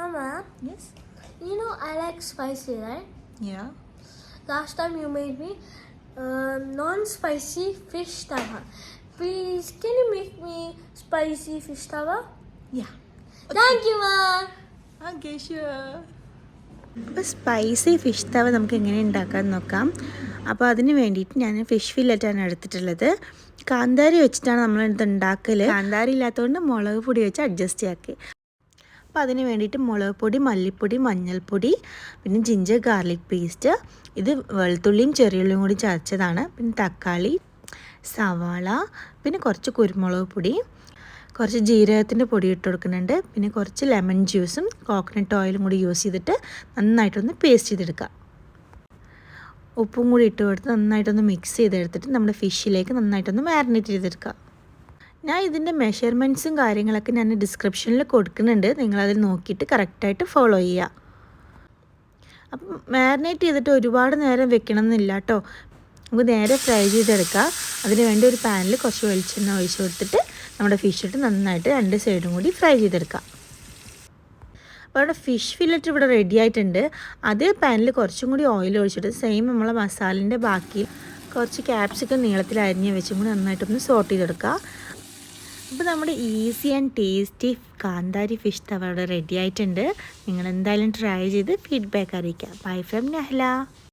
Mama, Yes. you know I like spicy, right? Yeah. Last time you made me non-spicy fish tawa. Please, can you make me spicy fish tawa? Yeah. Thank you, Ma. Okay, sure. അപ്പോൾ spicy fish തവ നമുക്ക് എങ്ങനെ ഉണ്ടാക്കാൻ നോക്കാം. അപ്പോൾ അതിന് വേണ്ടിയിട്ട് ഞാൻ fish ഫില്ലറ്റാണ് എടുത്തിട്ടുള്ളത്. കാന്താരി വെച്ചിട്ടാണ് നമ്മളിത് ഉണ്ടാക്കൽ. കാന്താരി ഇല്ലാത്തതുകൊണ്ട് മുളക് പൊടി വെച്ച് അഡ്ജസ്റ്റ് ആക്കി. അപ്പോൾ അതിന് വേണ്ടിയിട്ട് മുളക് പൊടി, മല്ലിപ്പൊടി, മഞ്ഞൾപ്പൊടി, പിന്നെ ജിഞ്ചർ ഗാർലിക് പേസ്റ്റ്, ഇത് വെളുത്തുള്ളിയും ചെറിയുള്ളിയും കൂടി ചതച്ചതാണ്, പിന്നെ തക്കാളി, സവാള, പിന്നെ കുറച്ച് കുരുമുളക് പൊടി, കുറച്ച് ജീരകത്തിൻ്റെ പൊടി ഇട്ട് കൊടുക്കുന്നുണ്ട്, പിന്നെ കുറച്ച് ലെമൺ ജ്യൂസും കോക്കനട്ട് ഓയിലും കൂടി യൂസ് ചെയ്തിട്ട് നന്നായിട്ടൊന്ന് പേസ്റ്റ് ചെയ്തെടുക്കുക. ഉപ്പും കൂടി ഇട്ട് കൊടുത്ത് നന്നായിട്ടൊന്ന് മിക്സ് ചെയ്തെടുത്തിട്ട് നമ്മുടെ ഫിഷിലേക്ക് നന്നായിട്ടൊന്ന് മാരിനേറ്റ് ചെയ്തെടുക്കുക. ഞാൻ ഇതിൻ്റെ മെഷർമെൻറ്റ്സും കാര്യങ്ങളൊക്കെ ഞാൻ ഡിസ്ക്രിപ്ഷനിൽ കൊടുക്കുന്നുണ്ട്, നിങ്ങളതിൽ നോക്കിയിട്ട് കറക്റ്റായിട്ട് ഫോളോ ചെയ്യുക. അപ്പം മാരിനേറ്റ് ചെയ്തിട്ട് ഒരുപാട് നേരം വെക്കണം എന്നില്ല കേട്ടോ. നമുക്ക് നേരെ ഫ്രൈ ചെയ്തെടുക്കുക. അതിന് വേണ്ടി ഒരു പാനിൽ കുറച്ച് വെളിച്ചെണ്ണ ഒഴിച്ച് കൊടുത്തിട്ട് നമ്മുടെ ഫിഷ് ഇട്ട് നന്നായിട്ട് രണ്ട് സൈഡും കൂടി ഫ്രൈ ചെയ്തെടുക്കുക. അപ്പോൾ അവിടെ ഫിഷ് ഫില്ലറ്റ് ഇവിടെ റെഡി ആയിട്ടുണ്ട്. അതേ പാനിൽ കുറച്ചും കൂടി ഓയിൽ ഒഴിച്ചിട്ട് സെയിം നമ്മളെ മസാലിൻ്റെ ബാക്കി കുറച്ച് ക്യാപ്സിക്കം നീളത്തിൽ അരിഞ്ഞ് വെച്ചും കൂടി നന്നായിട്ടൊന്ന് സോട്ട് ചെയ്തെടുക്കുക. അപ്പോൾ നമ്മുടെ ഈസി ആൻഡ് ടേസ്റ്റി കാന്താരി ഫിഷ് തവ അവിടെ റെഡി ആയിട്ടുണ്ട്. നിങ്ങൾ എന്തായാലും ട്രൈ ചെയ്ത് ഫീഡ്ബാക്ക് അറിയിക്കുക. Bye from നഹ്ല.